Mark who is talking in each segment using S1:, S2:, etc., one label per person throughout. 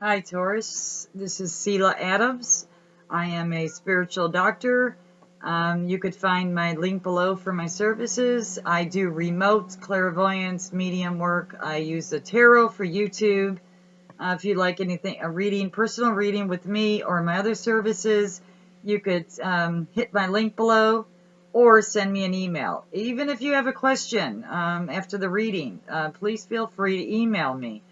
S1: Hi, Taurus. This is S.D.SelahADAMS. I am a spiritual doctor. You could find my link below for my services. I do remote clairvoyance, medium work. I use the tarot for YouTube. If you'd like anything, a reading, personal reading with me or my other services, you could hit my link below or send me an email. Even if you have a question after the reading, please feel free to email me.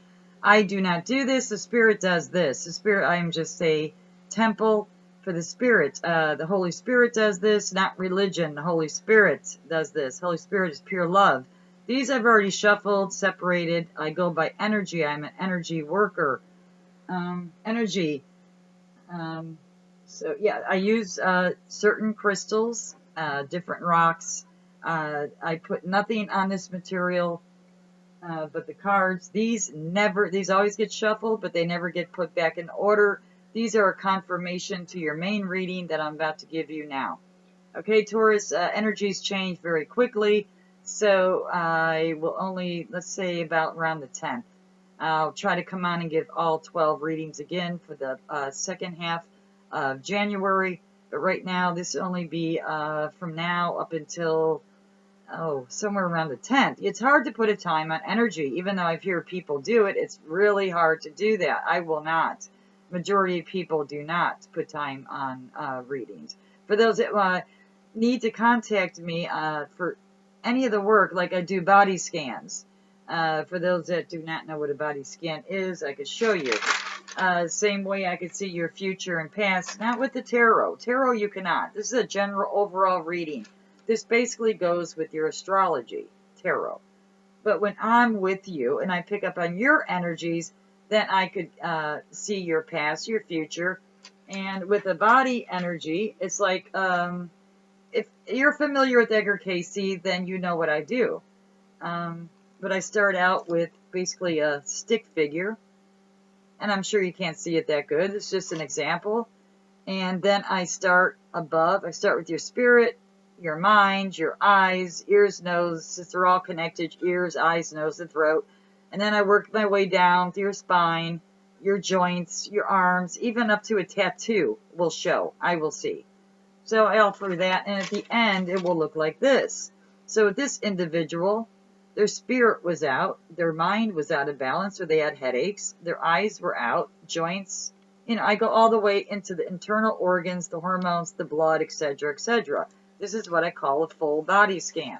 S1: I do not do this. The Spirit does this. The Spirit, I am just a temple for the Spirit. The Holy Spirit does this, not religion. The Holy Spirit does this. Holy Spirit is pure love. These I've already shuffled, separated. I go by energy. I'm an energy worker. Energy. So yeah, I use certain crystals, different rocks. I put nothing on this material. But the cards, these always get shuffled, but they never get put back in order. These are a confirmation to your main reading that I'm about to give you now. Okay, Taurus, energies change very quickly, so I will only, let's say about around the 10th. I'll try to come on and give all 12 readings again for the second half of January, but right now this will only be from now up until somewhere around the 10th. It's hard to put a time on energy. Even though I've heard people do it, it's really hard to do that. I will not. Majority of people do not put time on readings. For those that need to contact me for any of the work, like I do body scans. For those that do not know what a body scan is, I could show you. Same way I could see your future and past. Not with the tarot. Tarot you cannot. This is a general overall reading. This basically goes with your astrology, tarot. But when I'm with you and I pick up on your energies, then I could see your past, your future. And with the body energy, it's like, if you're familiar with Edgar Casey, then you know what I do. But I start out with basically a stick figure. And I'm sure you can't see it that good. It's just an example. And then I start above. I start with your spirit, your mind, your eyes, ears, nose, they're all connected, ears, eyes, nose, and throat. And then I work my way down to your spine, your joints, your arms, even up to a tattoo will show, I will see. So I offer that, and at the end, it will look like this. So with this individual, their spirit was out, their mind was out of balance, or they had headaches, their eyes were out, joints, I go all the way into the internal organs, the hormones, the blood, etc., etc. This is what I call a full body scan.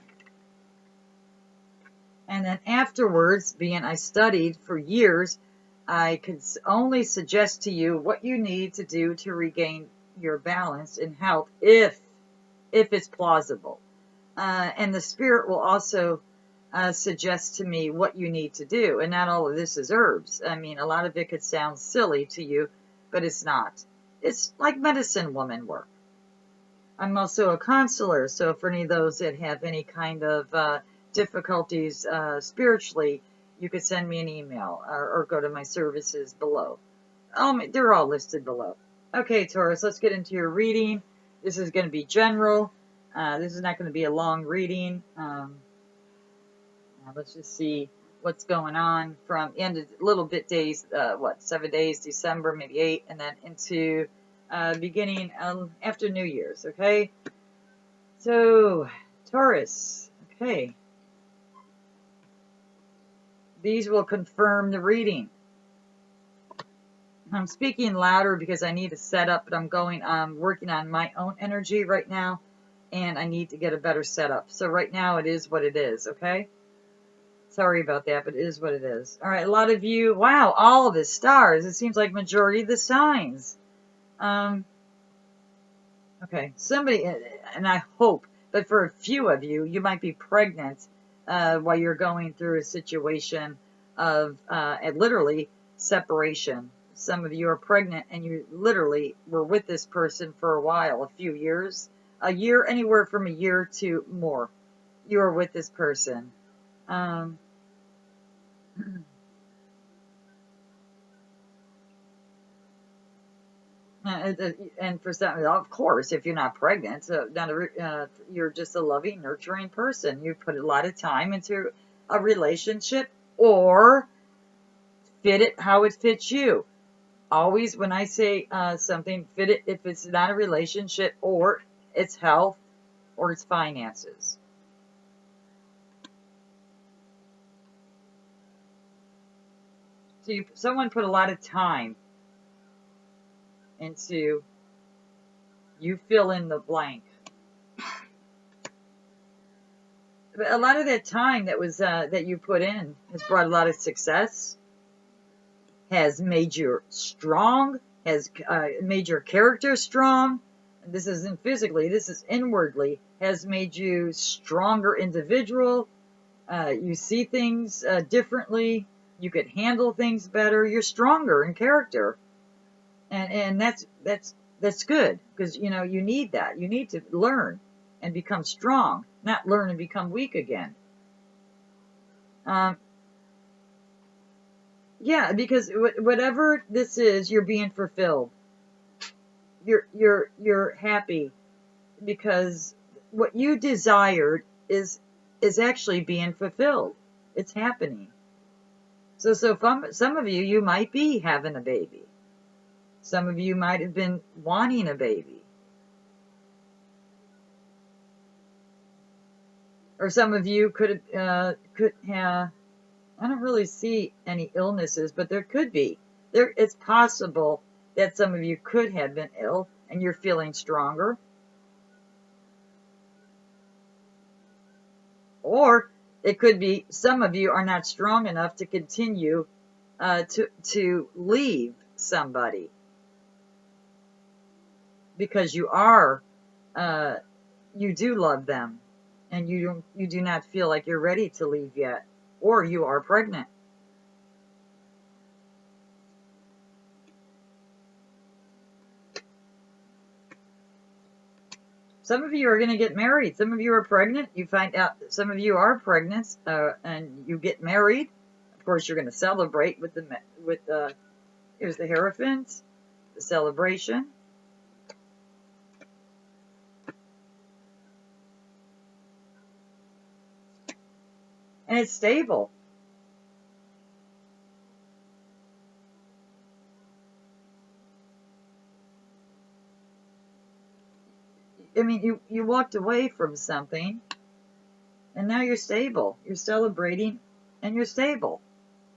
S1: And then afterwards, being I studied for years, I could only suggest to you what you need to do to regain your balance and health if it's plausible. And the spirit will also suggest to me what you need to do. And not all of this is herbs. I mean, a lot of it could sound silly to you, but it's not. It's like medicine woman work. I'm also a counselor, so for any of those that have any kind of difficulties spiritually, you could send me an email or go to my services below. They're all listed below. Okay, Taurus, let's get into your reading. This is going to be general. This is not going to be a long reading. Let's just see what's going on from end of little bit days, 7 days, December, maybe 8, and then into beginning after New Year's, okay? So, Taurus, okay. These will confirm the reading. I'm speaking louder because I need to set up, but I'm working on my own energy right now, and I need to get a better setup. So right now it is what it is, okay? Sorry about that, but it is what it is. All right, a lot of you, wow, all of the stars. It seems like majority of the signs. Okay, somebody, and I hope, but for a few of you, you might be pregnant while you're going through a situation of literally separation. Some of you are pregnant and you literally were with this person for a while, a few years, a year, anywhere from a year to more. You are with this person. And for some, of course, if you're not pregnant, you're just a loving, nurturing person. You put a lot of time into a relationship or fit it how it fits you. Always, when I say something, fit it if it's not a relationship or it's health or it's finances. So someone put a lot of time into, you fill in the blank. But a lot of that time that was that you put in has brought a lot of success, has made you strong, has made your character strong. This isn't physically, this is inwardly, has made you stronger individual. You see things differently. You could handle things better. You're stronger in character, and that's good, because you know you need that. You need to learn and become strong, not learn and become weak again. Yeah, because whatever this is, you're being fulfilled. You're happy because what you desired is actually being fulfilled. It's happening. So some of you might be having a baby. Some of you might have been wanting a baby. Or some of you could have, I don't really see any illnesses, but there could be. It's possible that some of you could have been ill and you're feeling stronger. Or it could be some of you are not strong enough to continue to leave somebody, because you are you do love them, and you do not feel like you're ready to leave yet, or you are pregnant. Some of you are going to get married. Some of you are pregnant. You find out that some of you are pregnant, and you get married. Of course, you're going to celebrate with here's the Hierophant, the celebration. And it's stable. I mean, you walked away from something, and now you're stable. You're celebrating, and you're stable.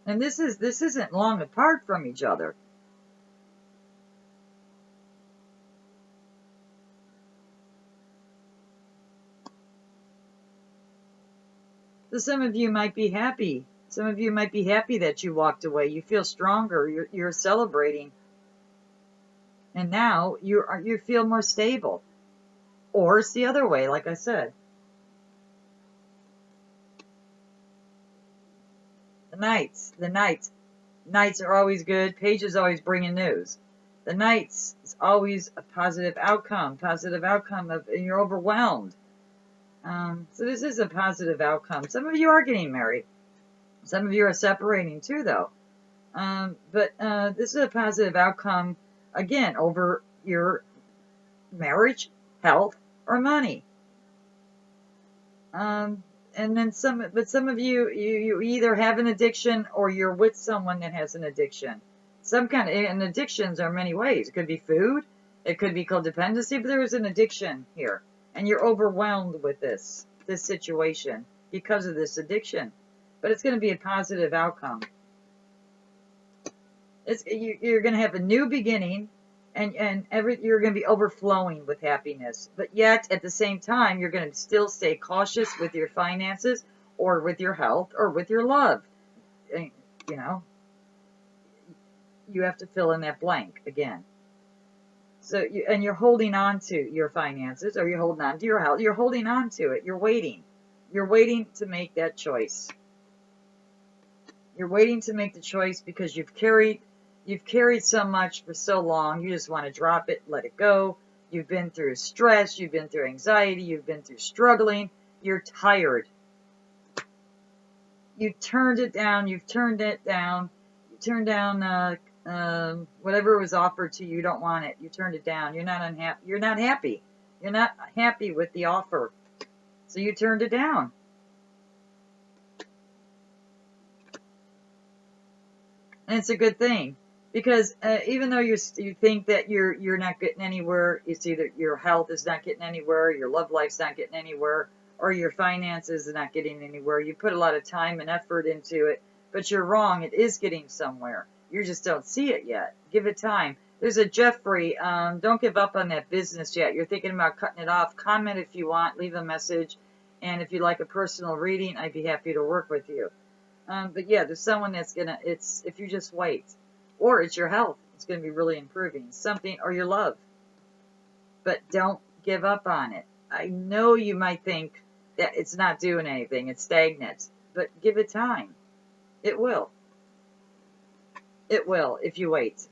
S1: And this isn't long apart from each other. So some of you might be happy. Some of you might be happy that you walked away. You feel stronger. You're celebrating, and now you feel more stable. Or it's the other way, like I said. The Knights are always good. Page is always bringing news. The Knights is always a positive outcome of, and you're overwhelmed. So this is a positive outcome. Some of you are getting married. Some of you are separating too, though. But this is a positive outcome, again, over your marriage, health, or money. And then some of you either have an addiction or you're with someone that has an addiction. And addictions are many ways. It could be food, it could be codependency, but there is an addiction here. And you're overwhelmed with this situation because of this addiction. But it's going to be a positive outcome. You're going to have a new beginning, and you're going to be overflowing with happiness. But yet, at the same time, you're going to still stay cautious with your finances, or with your health, or with your love. You know, you have to fill in that blank again. So, you're holding on to your finances, or you're holding on to your health. You're holding on to it. You're waiting. You're waiting to make that choice. You're waiting to make the choice because you've carried so much for so long. You just want to drop it, let it go. You've been through stress. You've been through anxiety. You've been through struggling. You're tired. You turned it down. You've turned it down. You turned down whatever was offered to you. You don't want it. You turned it down. You're not unhappy. You're not happy. You're not happy with the offer. So you turned it down. And it's a good thing. Because even though you think that you're not getting anywhere, it's either your health is not getting anywhere, your love life's not getting anywhere, or your finances are not getting anywhere. You put a lot of time and effort into it, but you're wrong. It is getting somewhere. You just don't see it yet. Give it time. There's a Jeffrey. Don't give up on that business yet. You're thinking about cutting it off. Comment if you want. Leave a message. And if you'd like a personal reading, I'd be happy to work with you. But yeah, there's someone that's gonna. It's if you just wait. Or it's your health. It's going to be really improving. Something, or your love. But don't give up on it. I know you might think that it's not doing anything. It's stagnant. But give it time. It will. It will if you wait.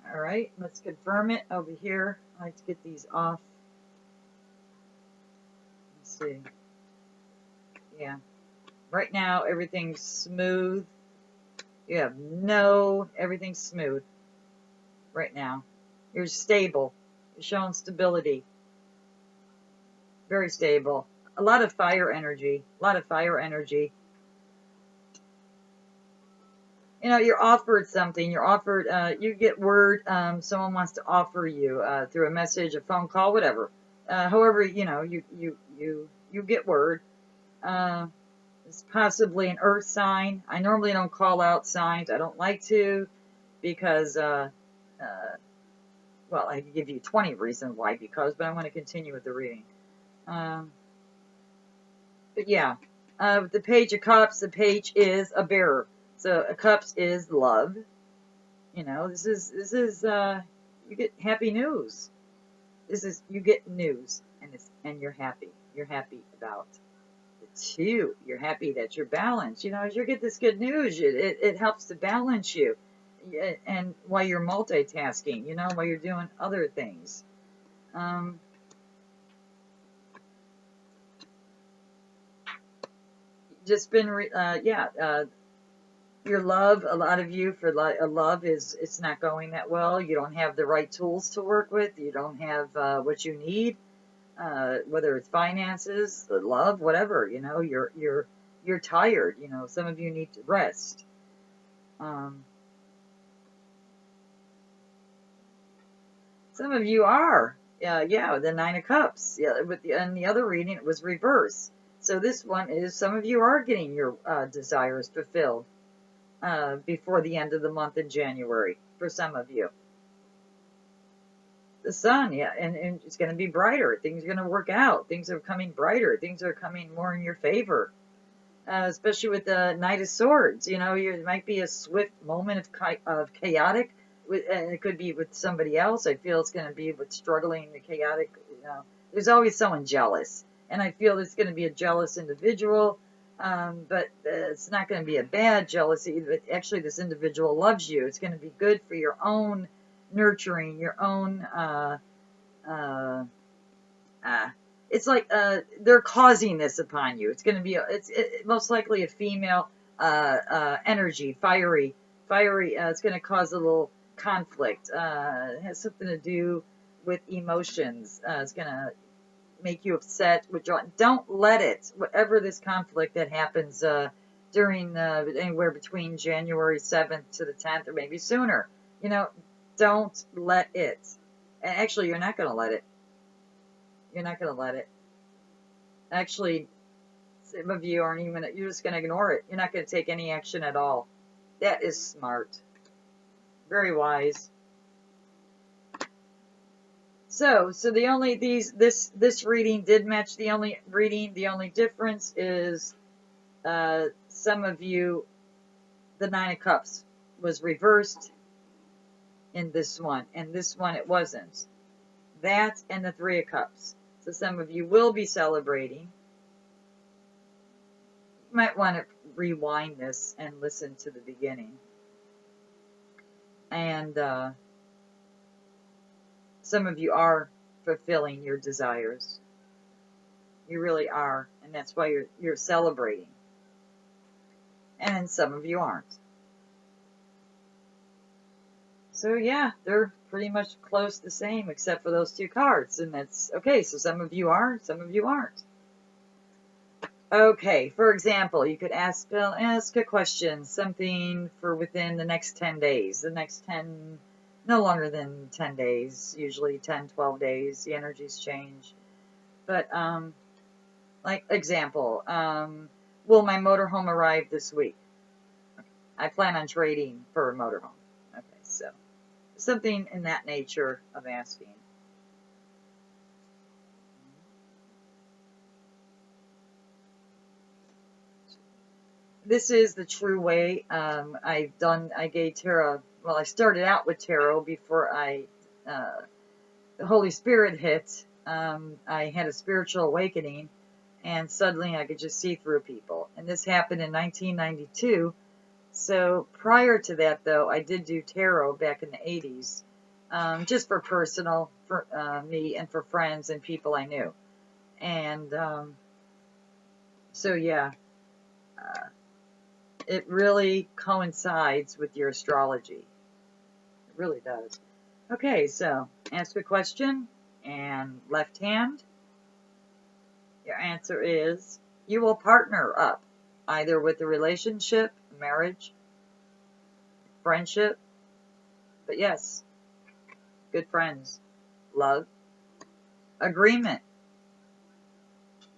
S1: All right. Let's confirm it over here. I like to get these off. Let's see. Yeah. Right now, everything's smooth. You have everything's smooth right now. You're stable. You're showing stability. Very stable. A lot of fire energy. A lot of fire energy. You know, you're offered something. You're offered, you get word, someone wants to offer you, through a message, a phone call, whatever. However, you know, you get word. It's possibly an earth sign. I normally don't call out signs. I don't like to because, well, I can give you 20 reasons why but I want to continue with the reading. But yeah, the Page of Cups, the page is a bearer. So a cups is love. You know, this is, you get happy news. You get news and you're happy. You're happy about too. You're happy that you're balanced. You know, as you get this good news, it helps to balance you. And while you're multitasking, you know, while you're doing other things. Just been, your love, a lot of you, for love it's not going that well. You don't have the right tools to work with. You don't have what you need. Whether it's finances, love, whatever, you know, you're tired, you know, some of you need to rest. Some of you are, the Nine of Cups, and the other reading, it was reverse. So this one is, some of you are getting your desires fulfilled before the end of the month in January, for some of you. The sun, and it's going to be brighter. Things are going to work out. Things are coming brighter. Things are coming more in your favor, especially with the Knight of Swords. You know, it might be a swift moment of chaotic, and it could be with somebody else. I feel it's going to be with struggling, the chaotic. You know, there's always someone jealous, and I feel there's going to be a jealous individual, but it's not going to be a bad jealousy. But actually, this individual loves you. It's going to be good for your own nurturing, your own, it's like, they're causing this upon you. It's going to be, it's most likely a female, energy, fiery, it's going to cause a little conflict, it has something to do with emotions, it's going to make you upset, don't let it, whatever this conflict that happens, during, anywhere between January 7th to the 10th, or maybe sooner, you know, don't let it. And actually, you're not going to let it. You're not going to let it. Actually, some of you aren't even, you're just going to ignore it. You're not going to take any action at all. That is smart. Very wise. So the only, this reading did match the only reading. The only difference is, some of you, the Nine of Cups was reversed in this one, and this one it wasn't. That and the Three of Cups. So some of you will be celebrating. You might want to rewind this and listen to the beginning. And some of you are fulfilling your desires. You really are, and that's why you're celebrating. And some of you aren't. So yeah, they're pretty much close the same, except for those two cards, and that's okay. So some of you are, some of you aren't. Okay, for example, you could ask a question, something for within the next 10 days. The next 10, no longer than 10 days, usually 10, 12 days, the energies change. But, like, example, will my motorhome arrive this week? I plan on trading for a motorhome. Okay, so something in that nature of asking. This is the true way. I gave tarot, well, I started out with tarot before the Holy Spirit hit. I had a spiritual awakening, and suddenly I could just see through people. And this happened in 1992. So prior to that, though, I did do tarot back in the 80s, just for personal, for me and for friends and people I knew. And so, yeah. It really coincides with your astrology. It really does. Okay, so ask a question, and left hand. Your answer is you will partner up, either with a relationship, marriage, friendship, but yes, good friends, love, agreement.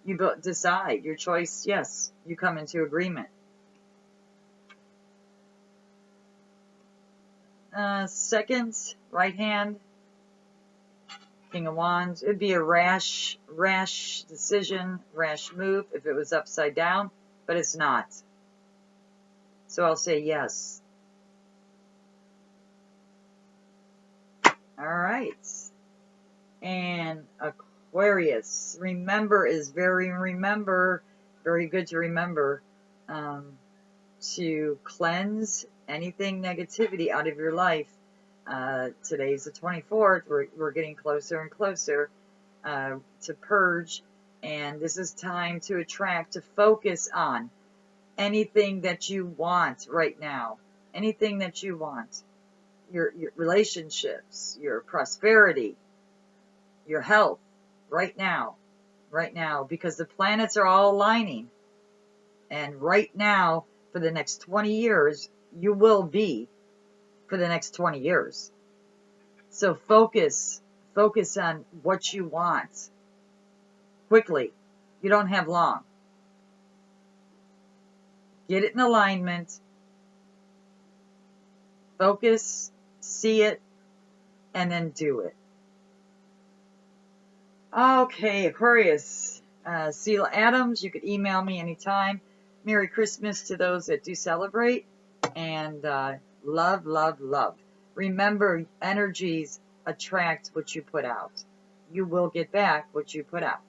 S1: You decide your choice, yes, you come into agreement. Second, right hand, King of Wands. It'd be a rash decision, rash move if it was upside down, but it's not. So I'll say yes. All right. And Aquarius. Remember, very good to remember, to cleanse anything negativity out of your life. Today's the 24th. We're getting closer and closer to purge, and this is time to attract, to focus on anything that you want right now. Anything that you want. Your relationships, your prosperity, your health, right now, because the planets are all aligning. And right now, for the next 20 years, you will be for the next 20 years. So focus on what you want quickly. You don't have long. Get it in alignment. Focus, see it, and then do it. Okay, Aquarius. S.D.SelahADAMS, you could email me anytime. Merry Christmas to those that do celebrate. And love, love, love. Remember, energies attract what you put out. You will get back what you put out.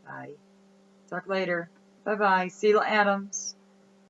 S1: Bye. Talk later. Bye-bye. S.D.SelahADAMS.